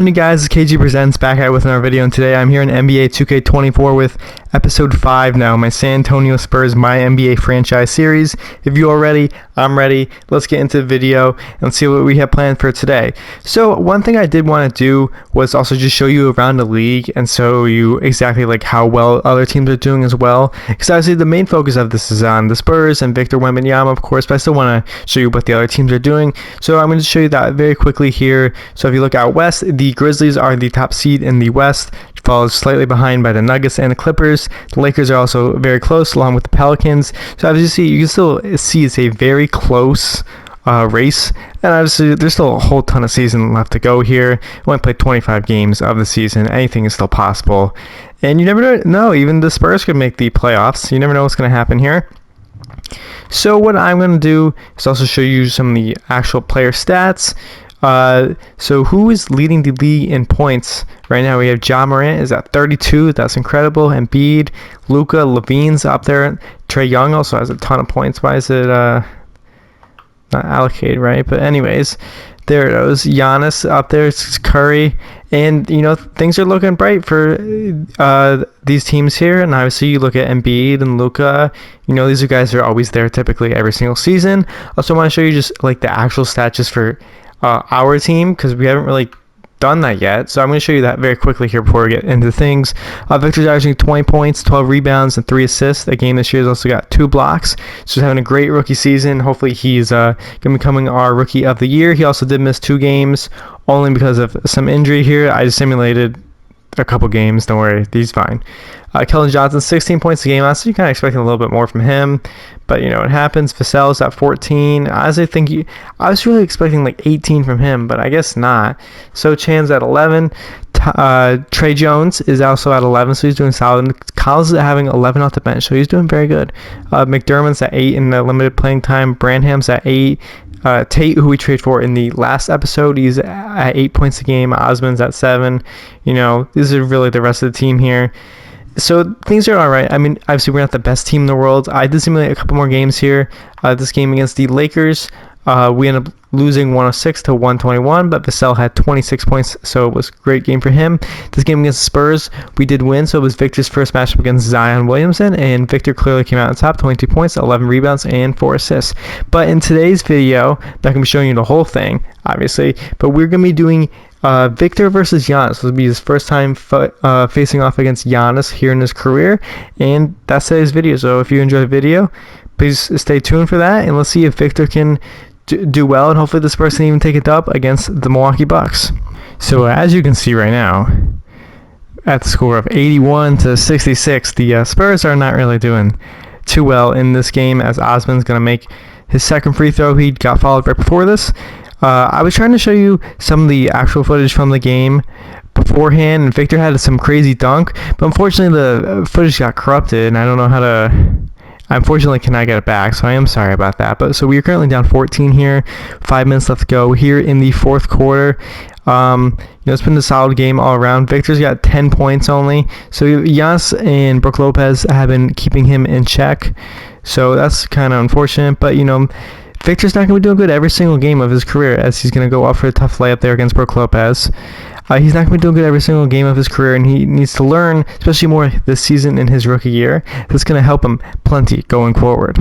Hey guys, it's KG Presents back at with another video, and today I'm here in NBA 2K24 with episode 5 now, my San Antonio Spurs MyNBA franchise series. If you are ready, I'm ready. Let's get into the video and see what we have planned for today. So one thing I did want to do was also just show you around the league and show you exactly like how well other teams are doing as well, because obviously the main focus of this is on the Spurs and Victor Wembanyama, of course, but I still want to show you what the other teams are doing. So I'm going to show you that very quickly here. So if you look out west, the Grizzlies are the top seed in the West, followed slightly behind by the Nuggets and the Clippers. The Lakers are also very close, along with the Pelicans. So obviously you can still see it's a very close race, and obviously there's still a whole ton of season left to go here. We only played 25 games of the season. Anything is still possible, and you never know, even the Spurs could make the playoffs. You never know what's going to happen here. So what I'm going to do is also show you some of the actual player stats. So who is leading the league in points right now? We have Ja Morant is at 32. That's incredible. Embiid, Luka, Levine's up there. Trae Young also has a ton of points. Why is it not allocated, right? But anyways, there it is. Giannis up there. It's Curry. And, you know, things are looking bright for these teams here. And obviously you look at Embiid and Luka. You know, these are guys that are always there typically every single season. Also want to show you just like the actual stats just for our team, because we haven't really done that yet. So I'm going to show you that very quickly here before we get into things. Victor's averaging 20 points, 12 rebounds, and 3 assists. The game this year has also got 2 blocks. So he's having a great rookie season. Hopefully he's going to be becoming our rookie of the year. He also did miss 2 games only because of some injury here. I just simulated a couple games. Don't worry, he's fine. Keldon Johnson, 16 points a game. So you're kind of expecting a little bit more from him, but you know it happens. Vassell's at 14. I was really expecting like 18 from him, but I guess not. So Chan's at 11. Trey Jones is also at 11, so he's doing solid. Collins is having 11 off the bench, so he's doing very good. McDermott's at 8 in the limited playing time. Branham's at 8. Tate, who we traded for in the last episode, he's at 8 points a game. Osman's at 7. You know, these are really the rest of the team here. So things are all right. I mean, obviously we're not the best team in the world. I did simulate a couple more games here. This game against the Lakers, we ended up losing 106 to 121, but Vassell had 26 points, so it was a great game for him. This game against the Spurs, we did win, so it was Victor's first matchup against Zion Williamson, and Victor clearly came out on top, 22 points, 11 rebounds, and 4 assists. But in today's video, I'm not going to be showing you the whole thing, obviously, but we're going to be doing Victor versus Giannis. This will be his first time facing off against Giannis here in his career, and that's today's video. So if you enjoyed the video, please stay tuned for that, and let's see if Victor can do well, and hopefully this person can even take it up against the Milwaukee Bucks. So as you can see right now, at the score of 81 to 66, the Spurs are not really doing too well in this game, as Osman's going to make his second free throw. He got fouled right before this. I was trying to show you some of the actual footage from the game beforehand, and Victor had some crazy dunk, but unfortunately the footage got corrupted, and I don't know how to... Unfortunately, cannot get it back, so I am sorry about that. But so we are currently down 14 here, 5 minutes left to go here in the fourth quarter. You know, it's been a solid game all around. Victor's got 10 points only, so Giannis and Brook Lopez have been keeping him in check. So that's kind of unfortunate, but you know, Victor's not going to be doing good every single game of his career, as he's going to go up for a tough layup there against Brook Lopez. He's not going to be doing good every single game of his career, and he needs to learn, especially more this season in his rookie year. That's going to help him plenty going forward.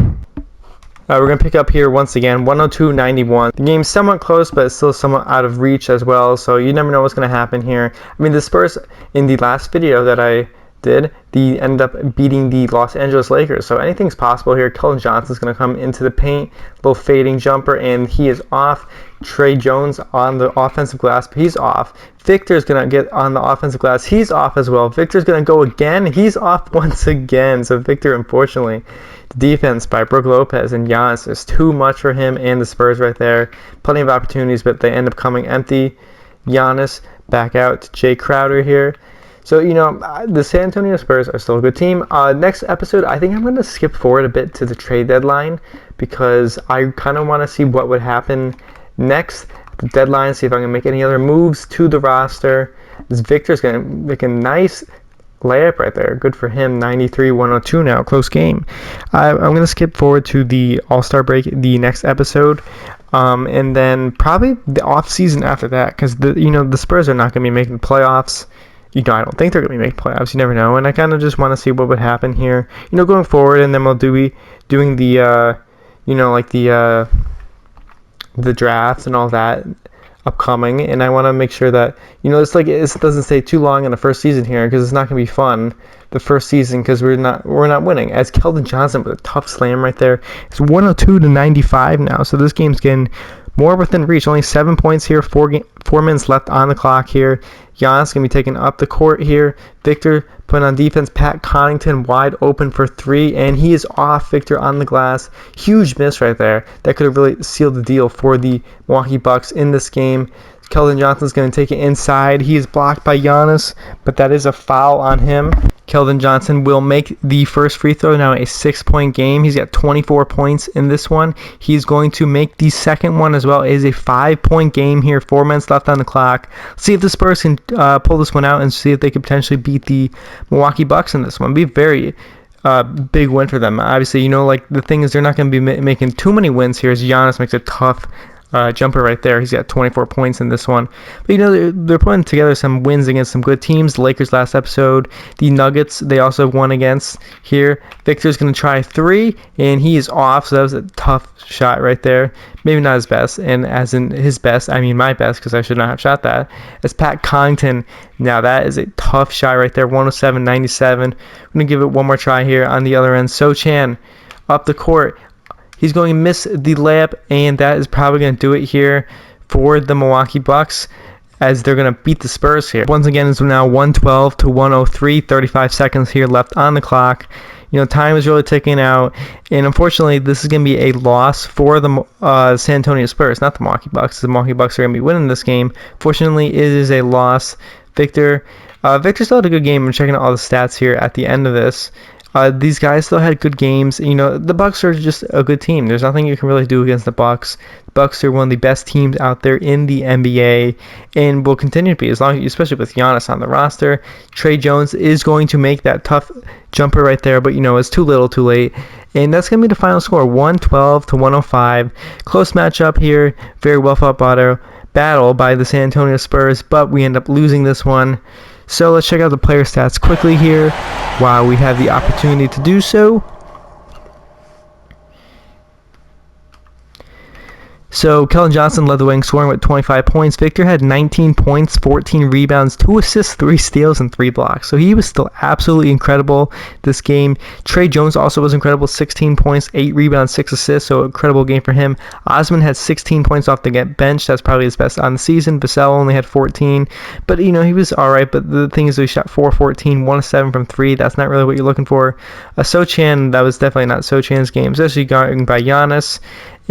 We're going to pick up here once again, 102-91. The game's somewhat close, but it's still somewhat out of reach as well, so you never know what's going to happen here. I mean, the Spurs, in the last video that I did, they ended up beating the Los Angeles Lakers, so anything's possible here. Keldon Johnson's going to come into the paint, little fading jumper, and he is off. Trey Jones on the offensive glass, he's off. Victor's going to get on the offensive glass, he's off as well. Victor's going to go again, he's off once again. So Victor, unfortunately, the defense by Brook Lopez and Giannis is too much for him and the Spurs right there. Plenty of opportunities, but they end up coming empty. Giannis back out to Jay Crowder here. So, you know, the San Antonio Spurs are still a good team. Next episode, I think I'm going to skip forward a bit to the trade deadline, because I kind of want to see what would happen next at the deadline, see if I can make any other moves to the roster. This Victor's going to make a nice layup right there. Good for him. 93-102 now. Close game. I'm going to skip forward to the All-Star break, the next episode. And then probably the off season after that, because the Spurs are not going to be making the playoffs. I don't think they're going to be making playoffs. You never know. And I kind of just want to see what would happen here, going forward. And then we'll be doing the, the drafts and all that upcoming. And I want to make sure that it's like it doesn't stay too long in the first season here, because it's not going to be fun the first season, because we're not winning. As Keldon Johnson with a tough slam right there. It's 102-95 now, so this game's getting more within reach. Only 7 points here. 4 minutes left on the clock here. Giannis going to be taking up the court here. Victor putting on defense. Pat Connaughton wide open for 3, and he is off. Victor on the glass. Huge miss right there. That could have really sealed the deal for the Milwaukee Bucks in this game. Keldon Johnson's going to take it inside. He is blocked by Giannis, but that is a foul on him. Keldon Johnson will make the first free throw. Now a 6-point game. He's got 24 points in this one. He's going to make the second one as well. It is a 5-point game here. 4 minutes left on the clock. Let's see if the Spurs can pull this one out and see if they could potentially beat the Milwaukee Bucks in this one. It'd be very big win for them. Obviously, the thing is they're not going to be making too many wins here, as Giannis makes a tough jumper right there. He's got 24 points in this one. But they're putting together some wins against some good teams. The Lakers last episode. The Nuggets, they also won against here. Victor's going to try 3, and he is off. So that was a tough shot right there. Maybe not his best. And as in his best, I mean my best, because I should not have shot that. It's Pat Connaughton. Now that is a tough shot right there. 107-97. I'm going to give it one more try here on the other end. Sochan up the court. He's going to miss the layup, and that is probably going to do it here for the Milwaukee Bucks, as they're going to beat the Spurs here. Once again, it's now 112-103, 35 seconds here left on the clock. Time is really ticking out, and unfortunately, this is going to be a loss for the San Antonio Spurs, not the Milwaukee Bucks. The Milwaukee Bucks are going to be winning this game. Fortunately, it is a loss. Victor still had a good game. I'm checking out all the stats here at the end of this. These guys still had good games. The Bucks are just a good team. There's nothing you can really do against the Bucks. The Bucks are one of the best teams out there in the NBA, and will continue to be, especially with Giannis on the roster. Trey Jones is going to make that tough jumper right there, but it's too little, too late. And that's going to be the final score, 112-105. Close matchup here. Very well fought battle by the San Antonio Spurs, but we end up losing this one. So let's check out the player stats quickly here while we have the opportunity to do so. So Keldon Johnson led the way in scoring with 25 points. Victor had 19 points, 14 rebounds, 2 assists, 3 steals, and 3 blocks. So he was still absolutely incredible this game. Trey Jones also was incredible, 16 points, 8 rebounds, 6 assists. So incredible game for him. Osman had 16 points off the bench. That's probably his best on the season. Vassell only had 14. But, he was all right. But the thing is, he shot 4-14, 1 of 7 from 3. That's not really what you're looking for. Sochan, that was definitely not Sochan's game, especially guarded by Giannis.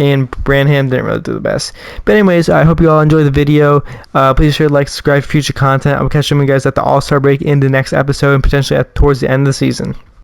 And Branham didn't really do the best. But anyways, I hope you all enjoyed the video. Please be sure to like, subscribe for future content. I will catch you guys at the All-Star break in the next episode, and potentially towards the end of the season.